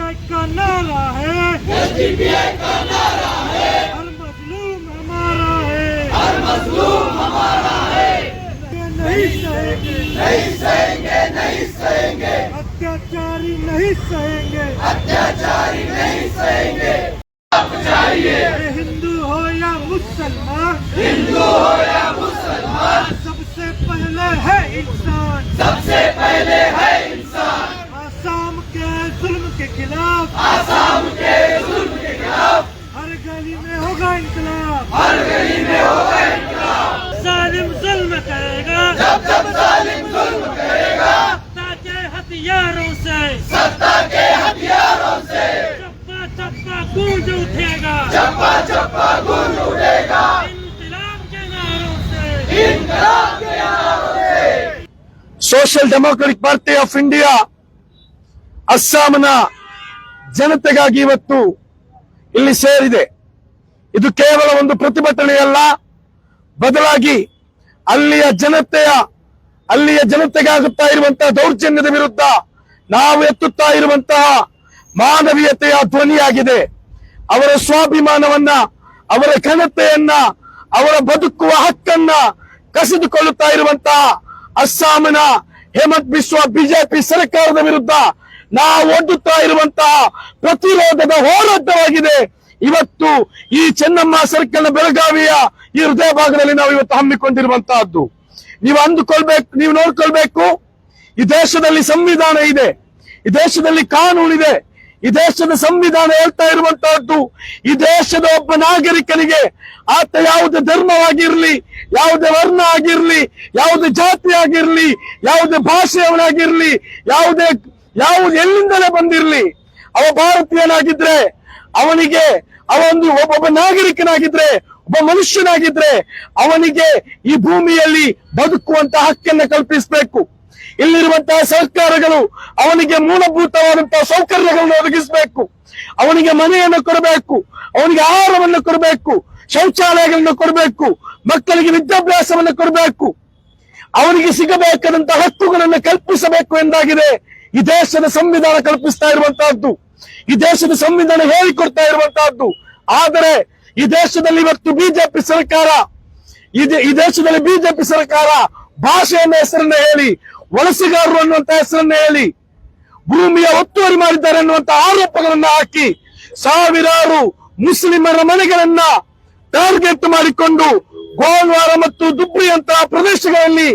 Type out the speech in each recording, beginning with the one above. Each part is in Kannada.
का नारा है, एसडीपीआई का नारा है, हर मजलूम हमारा है, हर मजलूम हमारा है। नहीं सहेंगे, नहीं सहेंगे, नहीं सहेंगे, अत्याचारी नहीं सहेंगे, अत्याचारी नहीं सहेंगे। चाहिए हिंदू हो या मुसलमान, हिंदू हो या मुसलमान, सबसे पहले है इंसान, सबसे पहले है इंसान। आसाम के जुल्म के खिलाफ, आसाम के जुल्म के खिलाफ हर गली में होगा इंकलाब, हर गली में होगा इंकलाब। जालिम जुल्म करेगा, जब जब जालिम जुल्म करेगा, सत्ता के हथियारों से, सत्ता के हथियारों से चप्पा चप्पा गूंज उठेगा, चप्पा चप्पा गूंज उठेगा, इंकलाब के नारों से, इंकलाब के नारों से। Social democratic party of India ಅಸ್ಸಾಂನ ಜನತೆಗಾಗಿ ಇವತ್ತು ಇಲ್ಲಿ ಸೇರಿದೆ. ಇದು ಕೇವಲ ಒಂದು ಪ್ರತಿಭಟನೆಯಲ್ಲ, ಬದಲಾಗಿ ಅಲ್ಲಿಯ ಜನತೆಗಾಗುತ್ತಾ ಇರುವಂತಹ ದೌರ್ಜನ್ಯದ ವಿರುದ್ಧ ನಾವು ಎತ್ತುತ್ತಾ ಇರುವಂತಹ ಮಾನವೀಯತೆಯ ಧ್ವನಿಯಾಗಿದೆ. ಅವರ ಸ್ವಾಭಿಮಾನವನ್ನ, ಅವರ ಘನತೆಯನ್ನ, ಅವರ ಬದುಕುವ ಹಕ್ಕನ್ನ ಕಸಿದುಕೊಳ್ಳುತ್ತಾ ಇರುವಂತಹ ಅಸ್ಸಾಂನ ಹೇಮಂತ್ ಬಿಸ್ವಾ ಬಿಜೆಪಿ ಸರ್ಕಾರದ ವಿರುದ್ಧ ನಾವು ಒಡ್ಡುತ್ತಾ ಇರುವಂತಹ ಪ್ರತಿರೋಧದ ಹೋರಾಟವಾಗಿದೆ ಇವತ್ತು ಈ ಚೆನ್ನಮ್ಮ ಸರ್ಕಲ್ನ ಬೆಳಗಾವಿಯ ಈ ಹೃದಯ ಭಾಗದಲ್ಲಿ ನಾವು ಇವತ್ತು ಹಮ್ಮಿಕೊಂಡಿರುವಂತಹದ್ದು. ನೀವು ನೋಡ್ಕೊಳ್ಬೇಕು, ಈ ದೇಶದಲ್ಲಿ ಸಂವಿಧಾನ ಇದೆ, ಈ ದೇಶದಲ್ಲಿ ಕಾನೂನಿದೆ, ಈ ದೇಶದ ಸಂವಿಧಾನ ಹೇಳ್ತಾ ಇರುವಂತಹದ್ದು ಈ ದೇಶದ ಒಬ್ಬ ನಾಗರಿಕನಿಗೆ ಆತ ಯಾವುದೇ ಧರ್ಮವಾಗಿರ್ಲಿ, ಯಾವುದೇ ವರ್ಣ ಆಗಿರ್ಲಿ, ಯಾವುದೇ ಜಾತಿ ಆಗಿರ್ಲಿ, ಯಾವುದೇ ಭಾಷೆಯವನಾಗಿರ್ಲಿ, ಎಲ್ಲಿಂದಲೇ ಬಂದಿರ್ಲಿ, ಅವ ಭಾರತೀಯನಾಗಿದ್ರೆ ಅವನಿಗೆ ಒಬ್ಬ ನಾಗರಿಕನಾಗಿದ್ರೆ, ಒಬ್ಬ ಮನುಷ್ಯನಾಗಿದ್ರೆ ಅವನಿಗೆ ಈ ಭೂಮಿಯಲ್ಲಿ ಬದುಕುವಂತಹ ಹಕ್ಕನ್ನ ಕಲ್ಪಿಸಬೇಕು. ಇಲ್ಲಿರುವಂತಹ ಸರ್ಕಾರಗಳು ಅವನಿಗೆ ಮೂಲಭೂತವಾದಂತಹ ಸೌಕರ್ಯಗಳನ್ನು ಒದಗಿಸಬೇಕು. ಅವನಿಗೆ ಮನೆಯನ್ನು ಕೊಡಬೇಕು, ಅವನಿಗೆ ಆಹಾರವನ್ನು ಕೊಡಬೇಕು, ಶೌಚಾಲಯಗಳನ್ನು ಕೊಡಬೇಕು, ಮಕ್ಕಳಿಗೆ ವಿದ್ಯಾಭ್ಯಾಸವನ್ನು ಕೊಡಬೇಕು, ಅವನಿಗೆ ಸಿಗಬೇಕಾದಂತಹ ಹಕ್ಕುಗಳನ್ನು ಕಲ್ಪಿಸಬೇಕು ಎಂದಾಗಿದೆ ಈ ದೇಶದ ಸಂವಿಧಾನ ಕಲ್ಪಿಸ್ತಾ ಇರುವಂತಹದ್ದು, ಈ ದೇಶದ ಸಂವಿಧಾನ ಹೇಳಿಕೊಡ್ತಾ ಇರುವಂತಹದ್ದು. ಆದರೆ ಈ ದೇಶದಲ್ಲಿ ಇವತ್ತು ಬಿಜೆಪಿ ಸರ್ಕಾರ ಭಾಷೆಯನ್ನ ಹೆಸರನ್ನ ಹೇಳಿ, ವಲಸಿಗಾರರು ಅನ್ನುವಂತ ಹೆಸರನ್ನ ಹೇಳಿ ಭೂಮಿಯ ಒತ್ತುವರಿ ಮಾಡಿದ್ದಾರೆ ಅನ್ನುವಂತ ಆರೋಪಗಳನ್ನ ಹಾಕಿ ಸಾವಿರಾರು ಮುಸ್ಲಿಮರ ಮನೆಗಳನ್ನ ಟಾರ್ಗೆಟ್ ಮಾಡಿಕೊಂಡು ಗೋಲ್ವಾರ ಮತ್ತು ದುಬ್ರಿ ಅಂತಹ ಪ್ರದೇಶಗಳಲ್ಲಿ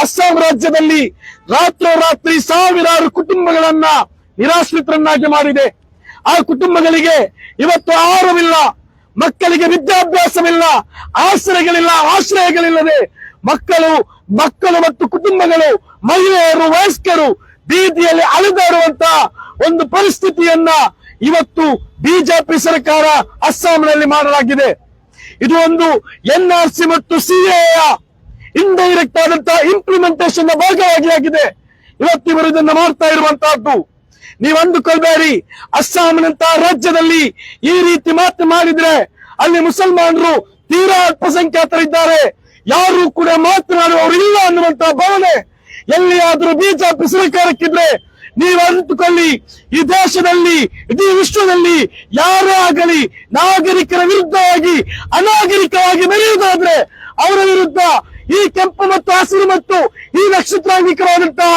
ಅಸ್ಸಾಂ ರಾಜ್ಯದಲ್ಲಿ ರಾತ್ರೋರಾತ್ರಿ ಸಾವಿರಾರು ಕುಟುಂಬಗಳನ್ನ ನಿರಾಶ್ರಿತರನ್ನಾಗಿ ಮಾಡಿದೆ. ಆ ಕುಟುಂಬಗಳಿಗೆ ಇವತ್ತು ಆಹಾರವಿಲ್ಲ, ಮಕ್ಕಳಿಗೆ ವಿದ್ಯಾಭ್ಯಾಸವಿಲ್ಲ, ಆಶ್ರಯಗಳಿಲ್ಲದೆ ಮಕ್ಕಳು ಮತ್ತು ಕುಟುಂಬಗಳು, ಮಹಿಳೆಯರು, ವಯಸ್ಕರು ಬೀದಿಯಲ್ಲಿ ಅಲೆದಾಡುವಂತ ಒಂದು ಪರಿಸ್ಥಿತಿಯನ್ನ ಇವತ್ತು ಬಿಜೆಪಿ ಸರ್ಕಾರ ಅಸ್ಸಾಂನಲ್ಲಿ ಮಾಡಲಾಗಿದೆ. ಇದು ಒಂದು ಎನ್ಆರ್ಸಿ ಮತ್ತು ಸಿಎಯ ಇಂಡೈರೆಕ್ಟ್ ಆದಂತಹ ಇಂಪ್ಲಿಮೆಂಟೇಷನ್ ನ ಭಾಗವಾಗಿ ಆಗಿದೆ. ಇವತ್ತು ಇವರು ಇದನ್ನ ಮಾಡ್ತಾ ಇರುವಂತಹದ್ದು. ನೀವು ಅಂದುಕೊಳ್ಬೇಡಿ, ಅಸ್ಸಾಂನಂತಹ ರಾಜ್ಯದಲ್ಲಿ ಈ ರೀತಿ ಮಾತು ಮಾಡಿದ್ರೆ ಅಲ್ಲಿ ಮುಸಲ್ಮಾನರು ತೀರಾ ಅಲ್ಪಸಂಖ್ಯಾತರಿದ್ದಾರೆ, ಯಾರು ಕೂಡ ಮಾತನಾಡುವವರು ಇಲ್ಲ ಅನ್ನುವಂತಹ ಭಾವನೆ ಎಲ್ಲಿಯಾದ್ರೂ ಬಿಜೆಪಿ ಸರ್ಕಾರಕ್ಕಿದ್ರೆ ನೀವು ಅಂದುಕೊಳ್ಳಿ, ಈ ದೇಶದಲ್ಲಿ ಇಡೀ ವಿಶ್ವದಲ್ಲಿ ಯಾರೇ ಆಗಲಿ ನಾಗರಿಕರ ವಿರುದ್ಧವಾಗಿ ಅನಾಗರಿಕವಾಗಿ ಮೆರೆಯುವುದಾದ್ರೆ ಅವರ ವಿರುದ್ಧ ಈ ಕೆಂಪು ಮತ್ತು ಹಸಿರು ಮತ್ತು ಈ ನಕ್ಷತ್ರಾಂಗಿಕವಾದಂತಹ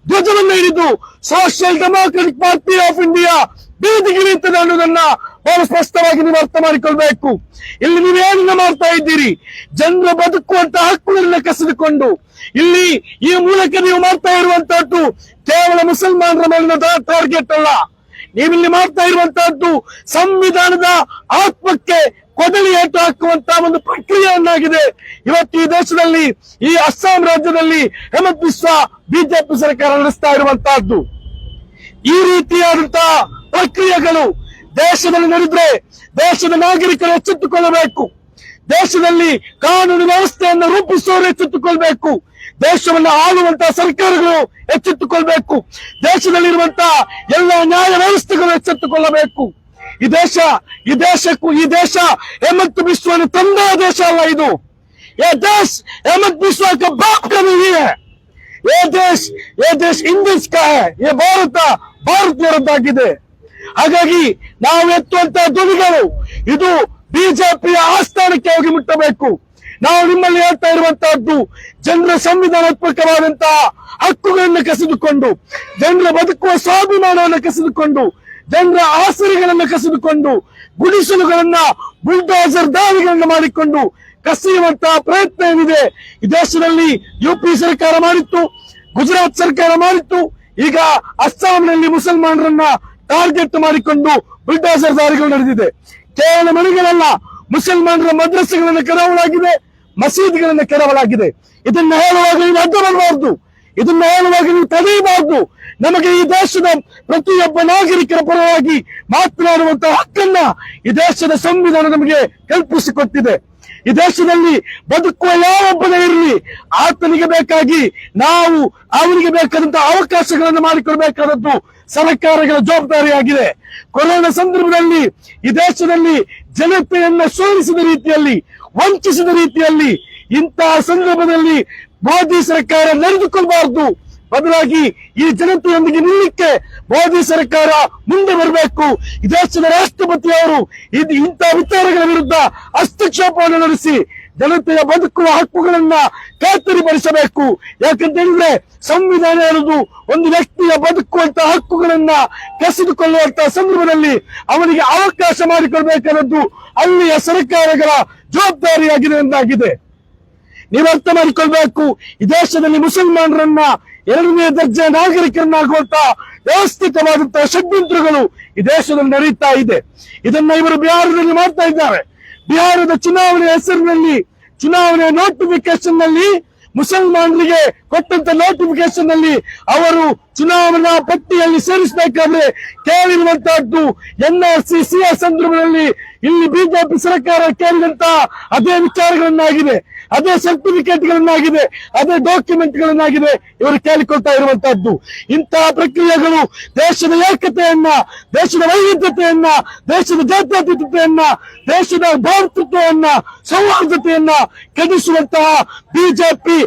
ಧ್ವಜವನ್ನು ಹಿಡಿದು social democratic party of India ಬೀದಿಗಿಳಿಯುತ್ತದೆ ಅನ್ನೋದನ್ನ ಬಹಳ ಸ್ಪಷ್ಟವಾಗಿ ನೀವು ಅರ್ಥ ಮಾಡಿಕೊಳ್ಬೇಕು. ಇಲ್ಲಿ ನೀವೇನನ್ನ ಮಾಡ್ತಾ ಇದ್ದೀರಿ? ಜನರ ಬದುಕುವಂತಹ ಹಕ್ಕುಗಳನ್ನ ಕಸಿದುಕೊಂಡು ಇಲ್ಲಿ ಈ ಮೂಲಕ ನೀವು ಮಾಡ್ತಾ ಇರುವಂತಹದ್ದು ಕೇವಲ ಮುಸಲ್ಮಾನರ ಮೇಲಿನ ಟಾರ್ಗೆಟ್ ಅಲ್ಲ, ನೀವಿಲ್ಲಿ ಮಾಡ್ತಾ ಇರುವಂತಹದ್ದು ಸಂವಿಧಾನದ ಆತ್ಮಕ್ಕೆ ಕೊಡಲಿ ಏಟು ಹಾಕುವಂತಹ ಒಂದು ಪ್ರಕ್ರಿಯೆಯನ್ನಾಗಿದೆ ಇವತ್ತು ಈ ದೇಶದಲ್ಲಿ, ಈ ಅಸ್ಸಾಂ ರಾಜ್ಯದಲ್ಲಿ ಹೇಮಂತ್ ಬಿಸ್ವಾ ಬಿಜೆಪಿ ಸರ್ಕಾರ ನಡೆಸ್ತಾ ಇರುವಂತಹದ್ದು. ಈ ರೀತಿಯಾದಂತಹ ಪ್ರಕ್ರಿಯೆಗಳು ದೇಶದಲ್ಲಿ ನಡೆದ್ರೆ ದೇಶದ ನಾಗರಿಕರು ಎಚ್ಚೆತ್ತುಕೊಳ್ಳಬೇಕು, ದೇಶದಲ್ಲಿ ಕಾನೂನು ವ್ಯವಸ್ಥೆಯನ್ನು ರೂಪಿಸುವವರು ಎಚ್ಚೆತ್ತುಕೊಳ್ಬೇಕು, ದೇಶವನ್ನು ಆಳುವಂತಹ ಸರ್ಕಾರಗಳು ಎಚ್ಚೆತ್ತುಕೊಳ್ಬೇಕು, ದೇಶದಲ್ಲಿರುವಂತಹ ಎಲ್ಲ ನ್ಯಾಯ ವ್ಯವಸ್ಥೆಗಳು ಎಚ್ಚೆತ್ತುಕೊಳ್ಳಬೇಕು. ಈ ದೇಶ ಹೇಮಂತ್ ಬಿಸ್ವಾನ ತಂದ ದೇಶ ಅಲ್ಲ ಇದು. ಹೇಮಂತ್ ಬಿಸ್ವಾ का बाप का नहीं है, ये देश इंडियंस का है, ये ಭಾರತೀಯರದ್ದಾಗಿದೆ. ಹಾಗಾಗಿ ನಾವು ಎತ್ತುವಂತಹ ಧ್ವನಿಗಳು ಇದು ಬಿಜೆಪಿಯ ಆಸ್ಥಾನಕ್ಕೆ ಹೋಗಿ ಮುಟ್ಟಬೇಕು. ನಾವು ನಿಮ್ಮಲ್ಲಿ ಹೇಳ್ತಾ ಇರುವಂತಹದ್ದು, ಜನರ ಸಂವಿಧಾನಾತ್ಮಕವಾದಂತಹ ಹಕ್ಕುಗಳನ್ನು ಕಸಿದುಕೊಂಡು, ಜನರ ಬದುಕುವ ಸ್ವಾಭಿಮಾನವನ್ನು ಕಸಿದುಕೊಂಡು, ಜನರ ಆಸರೆಗಳನ್ನು ಕಸಿದುಕೊಂಡು, ಗುಡಿಸಲುಗಳನ್ನ ಬುಲ್ಡೋಸರ್ ದಾಳಿಗಳನ್ನು ಮಾಡಿಕೊಂಡು ಕಸಿಯುವಂತಹ ಪ್ರಯತ್ನ ಏನಿದೆ ಈ ದೇಶದಲ್ಲಿ ಯುಪಿ ಸರ್ಕಾರ ಮಾಡಿತ್ತು, ಗುಜರಾತ್ ಸರ್ಕಾರ ಮಾಡಿತ್ತು. ಈಗ ಅಸ್ಸಾಂನಲ್ಲಿ ಮುಸಲ್ಮಾನರನ್ನ ಟಾರ್ಗೆಟ್ ಮಾಡಿಕೊಂಡು ಬುಲ್ಡೋಸರ್ ದಾಳಿಗಳು ನಡೆದಿದೆ. ಕೇವಲ ಮನೆಗಳಲ್ಲ, ಮುಸಲ್ಮಾನರ ಮದ್ರಸೆಗಳನ್ನು ಕೆಡವಲಾಗಿದೆ, ಮಸೀದಿಗಳನ್ನು ಕೆಡವಲಾಗಿದೆ. ಇದನ್ನ ಹೇಳುವಾಗ ನೀವು ಅಡ್ಡ ಬರಬಾರ್ದು, ಇದನ್ನ ಹೇಳುವಾಗ ನೀವು ತಡೆಯಬಾರ್ದು. ನಮಗೆ ಈ ದೇಶದ ಪ್ರತಿಯೊಬ್ಬ ನಾಗರಿಕರ ಪರವಾಗಿ ಮಾತನಾಡುವಂತಹ ಹಕ್ಕನ್ನ ಈ ದೇಶದ ಸಂವಿಧಾನ ನಮಗೆ ಕಲ್ಪಿಸಿಕೊಟ್ಟಿದೆ. ಈ ದೇಶದಲ್ಲಿ ಬದುಕುವ ಯಾವೊಬ್ಬನೇ ಇರಲಿ, ಆತನಿಗೆ ಬೇಕಾಗಿ ನಾವು ಅವನಿಗೆ ಬೇಕಾದಂತಹ ಅವಕಾಶಗಳನ್ನು ಮಾಡಿಕೊಡ್ಬೇಕಾದದ್ದು ಸರ್ಕಾರಗಳ ಜವಾಬ್ದಾರಿಯಾಗಿದೆ. ಕೊರೋನಾ ಸಂದರ್ಭದಲ್ಲಿ ಈ ದೇಶದಲ್ಲಿ ಜನತೆಯನ್ನ ಸೋಲಿಸಿದ ರೀತಿಯಲ್ಲಿ, ವಂಚಿಸಿದ ರೀತಿಯಲ್ಲಿ ಇಂತಹ ಸಂದರ್ಭದಲ್ಲಿ ಮೋದಿ ಸರ್ಕಾರ ನಡೆದುಕೊಳ್ಳಬಾರದು. ಬದಲಾಗಿ ಈ ಜನತೆಯೊಂದಿಗೆ ನಿಲ್ಲಕ್ಕೆ ಮೋದಿ ಸರ್ಕಾರ ಮುಂದೆ ಬರಬೇಕು. ಈ ದೇಶದ ರಾಷ್ಟ್ರಪತಿಯವರು ಇಂತಹ ವಿಚಾರಗಳ ವಿರುದ್ಧ ಹಸ್ತಕ್ಷೇಪವನ್ನು ನಡೆಸಿ ಜನತೆಯ ಬದುಕುವ ಹಕ್ಕುಗಳನ್ನ ಖಾತರಿಪಡಿಸಬೇಕು. ಯಾಕಂತ ಹೇಳಿದ್ರೆ ಸಂವಿಧಾನ ಹೇಳುವುದು ಒಂದು ವ್ಯಕ್ತಿಯ ಬದುಕುವಂತಹ ಹಕ್ಕುಗಳನ್ನ ಕಸಿದುಕೊಳ್ಳುವಂತಹ ಸಂದರ್ಭದಲ್ಲಿ ಅವನಿಗೆ ಅವಕಾಶ ಮಾಡಿಕೊಳ್ಬೇಕಾದದ್ದು ಅಲ್ಲಿಯ ಸರ್ಕಾರಗಳ ಜವಾಬ್ದಾರಿಯಾಗಿದೆ ಎಂದಾಗಿದೆ. ನೀವು ಅರ್ಥ ಮಾಡಿಕೊಳ್ಬೇಕು, ಈ ದೇಶದಲ್ಲಿ ಮುಸಲ್ಮಾನರನ್ನ ಎರಡನೇ ದರ್ಜೆ ನಾಗರಿಕರನ್ನಾಗುವಂತ ವ್ಯವಸ್ಥಿತವಾದಂತಹ ಷಡ್ಯಂತ್ರಗಳು ಈ ದೇಶದಲ್ಲಿ ನಡೀತಾ ಇದೆ. ಇದನ್ನ ಇವರು ಬಿಹಾರದಲ್ಲಿ ಮಾಡ್ತಾ ಇದ್ದಾರೆ. ಬಿಹಾರದ ಚುನಾವಣೆ ಹೆಸರಿನಲ್ಲಿ, ಚುನಾವಣೆ ನೋಟಿಫಿಕೇಶನ್ ನಲ್ಲಿ, ಮುಸಲ್ಮಾನರಿಗೆ ಕೊಟ್ಟಂತ ನೋಟಿಫಿಕೇಶನ್ ನಲ್ಲಿ ಅವರು ಚುನಾವಣಾ ಪಟ್ಟಿಯಲ್ಲಿ ಸೇರಿಸಬೇಕಾದ್ರೆ ಕೇಳಿರುವಂತಹದ್ದು NRC ಸಂದರ್ಭದಲ್ಲಿ ಇಲ್ಲಿ ಬಿಜೆಪಿ ಸರ್ಕಾರ ಕೇಳಿದಂತ ಅದೇ ವಿಚಾರಗಳನ್ನಾಗಿದೆ, ಅದೇ ಸರ್ಟಿಫಿಕೇಟ್ ಗಳನ್ನಾಗಿದೆ, ಅದೇ ಡಾಕ್ಯುಮೆಂಟ್ ಗಳನ್ನಾಗಿದೆ ಇವರು ಕೇಳಿಕೊಳ್ತಾ ಇರುವಂತಹದ್ದು. ಇಂತಹ ಪ್ರಕ್ರಿಯೆಗಳು ದೇಶದ ಏಕತೆಯನ್ನ, ದೇಶದ ವೈವಿಧ್ಯತೆಯನ್ನ, ದೇಶದ ಜಾತ್ಯತೀತತೆಯನ್ನ, ದೇಶದ ಭಾತೃತ್ವವನ್ನ, ಸೌಹಾರ್ದತೆಯನ್ನ ಕೆಡಿಸುವಂತಹ ಬಿಜೆಪಿ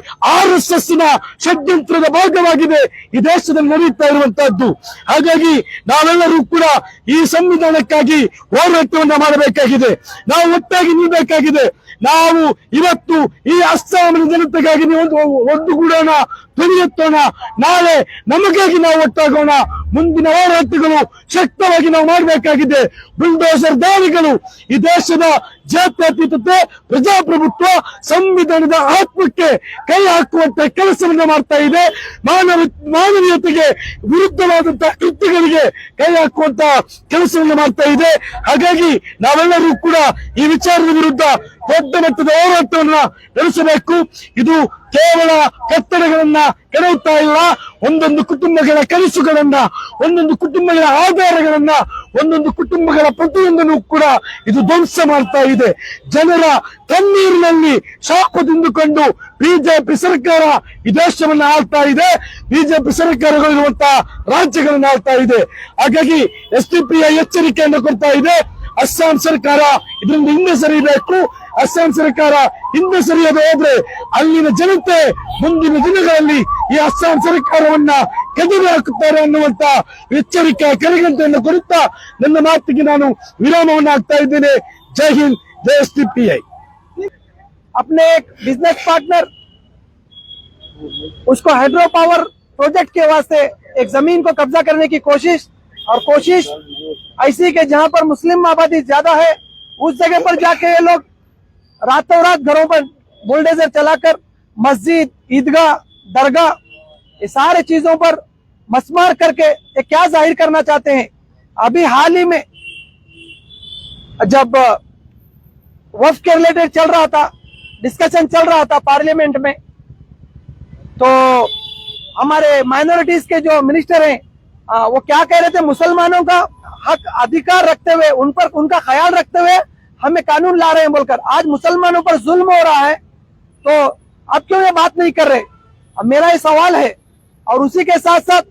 RSS ನ ಷಡ್ಯಂತ್ರದ ಭಾಗವಾಗಿದೆ ಈ ದೇಶದಲ್ಲಿ ನಡೆಯುತ್ತಾ ಇರುವಂತಹದ್ದು. ಹಾಗಾಗಿ ನಾವೆಲ್ಲರೂ ಕೂಡ ಈ ಸಂವಿಧಾನಕ್ಕಾಗಿ ಹೋರಾಟವನ್ನ ಮಾಡಬೇಕಾಗಿದೆ. ನಾವು ಒಟ್ಟಾಗಿ ನಿಲ್ಲಬೇಕಾಗಿದೆ. ನಾವು ಇವತ್ತು ಈ ಅಸ್ಸಾಮಿನ ಜನತೆಗಾಗಿ ಒಂದುಗೂಡೋಣ, ಧ್ವನಿ ಎತ್ತೋಣ. ನಾಳೆ ನಮಗಾಗಿ ನಾವು ಒಟ್ಟಾಗೋಣ. ಮುಂದಿನ ಹೋರಾಟಗಳು ಶಕ್ತವಾಗಿ ನಾವು ಮಾಡಬೇಕಾಗಿದೆ. ಬುಲ್ಡೋಸರ್ ದಾಳಿಗಳು ಈ ದೇಶದ ಜಾತ್ಯತೀತತೆ, ಪ್ರಜಾಪ್ರಭುತ್ವ, ಸಂವಿಧಾನದ ಆತ್ಮಕ್ಕೆ ಕೈ ಹಾಕುವಂತ ಕೆಲಸವನ್ನ ಮಾಡ್ತಾ ಇದೆ. ಮಾನವೀಯತೆಗೆ ವಿರುದ್ಧವಾದಂತಹ ಕೃತ್ಯಗಳಿಗೆ ಕೈ ಹಾಕುವಂತ ಕೆಲಸವನ್ನ ಮಾಡ್ತಾ ಇದೆ. ಹಾಗಾಗಿ ನಾವೆಲ್ಲರೂ ಕೂಡ ಈ ವಿಚಾರದ ವಿರುದ್ಧ ದೊಡ್ಡ ಮಟ್ಟದ ಹೋರಾಟವನ್ನ ನಡೆಸಬೇಕು. ಇದು ಕೇವಲ ಕಟ್ಟಡಗಳನ್ನ ಕೆಡವುತ್ತಾ ಇಲ್ಲ, ಒಂದೊಂದು ಕುಟುಂಬಗಳ ಕನಸುಗಳನ್ನ, ಒಂದೊಂದು ಕುಟುಂಬಗಳ ಆಧಾರಗಳನ್ನ, ಒಂದೊಂದು ಕುಟುಂಬಗಳ ಪ್ರತಿಯೊಂದನ್ನು ಕೂಡ ಇದು ಧ್ವಂಸ ಮಾಡ್ತಾ ಇದೆ. ಜನರ ಕಣ್ಣೀರಿನಲ್ಲಿ ಶಾಪ ತಿಂದುಕೊಂಡು ಬಿಜೆಪಿ ಸರ್ಕಾರ ಈ ದೇಶವನ್ನ ಆಳ್ತಾ ಇದೆ. ಬಿಜೆಪಿ ಸರ್ಕಾರಗಳಿರುವಂತಹ ರಾಜ್ಯಗಳನ್ನ ಆಳ್ತಾ ಇದೆ. ಹಾಗಾಗಿ SDPI ಎಚ್ಚರಿಕೆಯನ್ನು ಕೊಡ್ತಾ ಇದೆ. ಅಸ್ಸಾಂ ಸರ್ಕಾರ ಇದರಿಂದ ಹಿಂದೆ ಸರಿಯಬೇಕು. ಅಸ್ಸಾಂ ಸರ್ಕಾರ ಹಿಂದೆ ಸರಿಯದೆ ಹೋದ್ರೆ ಅಲ್ಲಿನ ಜನತೆ ಮುಂದಿನ ದಿನಗಳಲ್ಲಿ ಈ ಅಸ್ಸಾಂ ಸರ್ಕಾರವನ್ನ ಕೆದರಿ ಹಾಕುತ್ತಾರೆ ಅನ್ನುವಂತ ಎಚ್ಚರಿಕೆ ಕರೆಗಂಟೆಯನ್ನು ಕೊಡುತ್ತಾ ನನ್ನ ಮಾತಿಗೆ ನಾನು ವಿರಾಮವನ್ನು ಹಾಕ್ತಾ ಇದ್ದೇನೆ. ಜೈ ಹಿಂದ್, ಜೈ SDPI. अपने एक बिजनेस पार्टनर उसको हाइड्रो पावर प्रोजेक्ट के वास्ते एक जमीन को कब्जा करने की कोशिश ऐसी कि जहां पर मुस्लिम आबादी ज्यादा है उस जगह पर जाके ये लोग रातों रात घरों पर बुलडोजर चलाकर मस्जिद, ईदगाह, दरगाह ये सारे चीजों पर मसमार करके ये क्या जाहिर करना चाहते हैं। अभी हाल ही में जब वक्फ के रिलेटेड चल रहा था, डिस्कशन चल रहा था पार्लियामेंट में, तो हमारे माइनॉरिटीज के जो मिनिस्टर हैं वो क्या कह रहे थे, मुसलमानों का हक अधिकार रखते हुए, उन पर उनका ख्याल रखते हुए हमें कानून ला रहे हैं बोलकर। आज मुसलमानों पर जुल्म हो रहा है तो अब क्यों ये बात नहीं कर रहे। अब मेरा ये सवाल है। और उसी के साथ साथ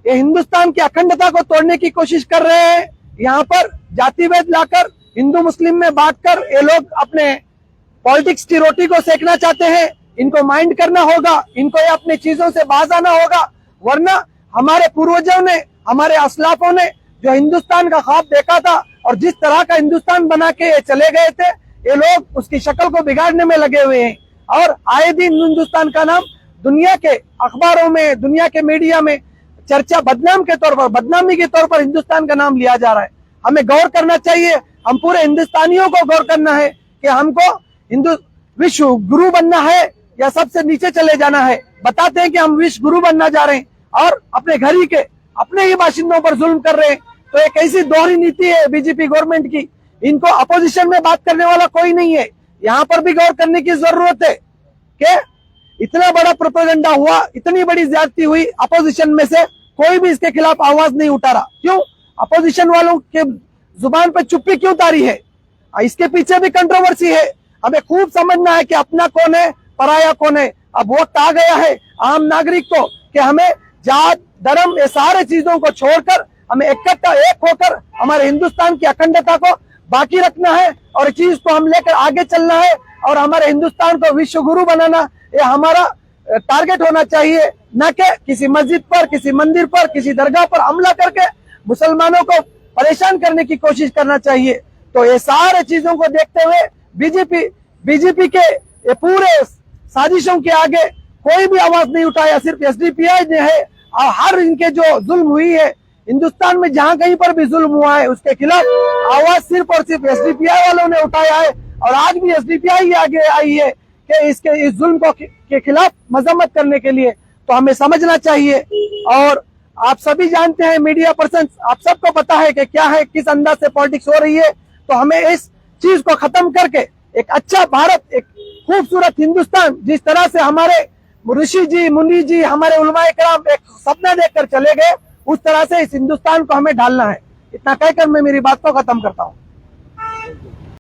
ये हिंदुस्तान की अखंडता को तोड़ने की कोशिश कर रहे हैं। यहाँ पर जातिभेद लाकर हिंदू मुस्लिम में बांटकर ये लोग अपने पॉलिटिक्स की रोटी को सेकना चाहते हैं। इनको माइंड करना होगा, इनको ये अपनी चीजों से बाज आना होगा, वरना हमारे पूर्वजों ने, हमारे असलाफों ने जो हिंदुस्तान का ख्वाब देखा था और जिस तरह का हिंदुस्तान बना के ये चले गए थे, ये लोग उसकी शक्ल को बिगाड़ने में लगे हुए हैं। और आए दिन हिंदुस्तान का नाम दुनिया के अखबारों में, दुनिया के मीडिया में चर्चा बदनामी के तौर पर हिंदुस्तान का नाम लिया जा रहा है। हमें गौर करना चाहिए, हम पूरे हिंदुस्तानियों को गौर करना है कि हमको हिंदू विश्व गुरु बनना है या सबसे नीचे चले जाना है। बताते हैं कि हम विश्व गुरु बनना जा रहे हैं और अपने घर ही के अपने ही बाशिंदों पर जुल्म कर रहे हैं। तो एक ऐसी दोहरी नीति है बीजेपी गवर्नमेंट की। इनको अपोजिशन में बात करने वाला कोई नहीं है। यहाँ पर भी गौर करने की जरूरत है कि इतना बड़ा प्रोपेगेंडा हुआ, इतनी बड़ी ज्यादती हुई, अपोजिशन में से कोई भी इसके खिलाफ आवाज नहीं उठा रहा। क्यों? अपोजिशन वालों के जुबान पे चुप्पी क्यों तारी है? इसके पीछे भी कंट्रोवर्सी है। हमें खूब समझना है कि अपना कौन है, पराया कौन है। अब वक्त आ गया है आम नागरिक को कि हमें जात धर्म ये सारे चीजों को छोड़कर हमें इकट्ठा एक होकर हमारे हिंदुस्तान की अखंडता को बाकी रखना है और इस चीज को हम लेकर आगे चलना है और हमारे हिंदुस्तान को विश्व गुरु बनाना ये हमारा टारगेट होना चाहिए, न कि किसी मस्जिद पर, किसी मंदिर पर, किसी दरगाह पर हमला करके मुसलमानों को परेशान करने की कोशिश करना चाहिए। तो ये सारे चीजों को देखते हुए बीजेपी के ये पूरे साजिशों के आगे कोई भी आवाज नहीं उठाया, सिर्फ एसडीपीआई ने है। और हर इनके जो जुल्म हुई है हिंदुस्तान में, जहां कहीं पर भी जुल्म हुआ है उसके खिलाफ आवाज सिर्फ और सिर्फ एसडीपीआई वालों ने उठाया है। और आज भी एसडीपीआई आगे आई है कि इस जुल्म के खिलाफ मजम्मत करने के लिए। तो हमें समझना चाहिए और आप सभी जानते हैं, मीडिया पर्सन, आप सबको पता है कि क्या है, किस अंदाज से पॉलिटिक्स हो रही है। तो हमें इस चीज को खत्म करके एक अच्छा भारत, एक खूबसूरत हिंदुस्तान, जिस तरह से हमारे ऋषि जी, मुनि जी, हमारे उलमाए कराम एक सपना देखकर चले गए, उस तरह से इस हिंदुस्तान को हमें ढालना है। इतना कहकर मैं मेरी बात को खत्म करता हूँ।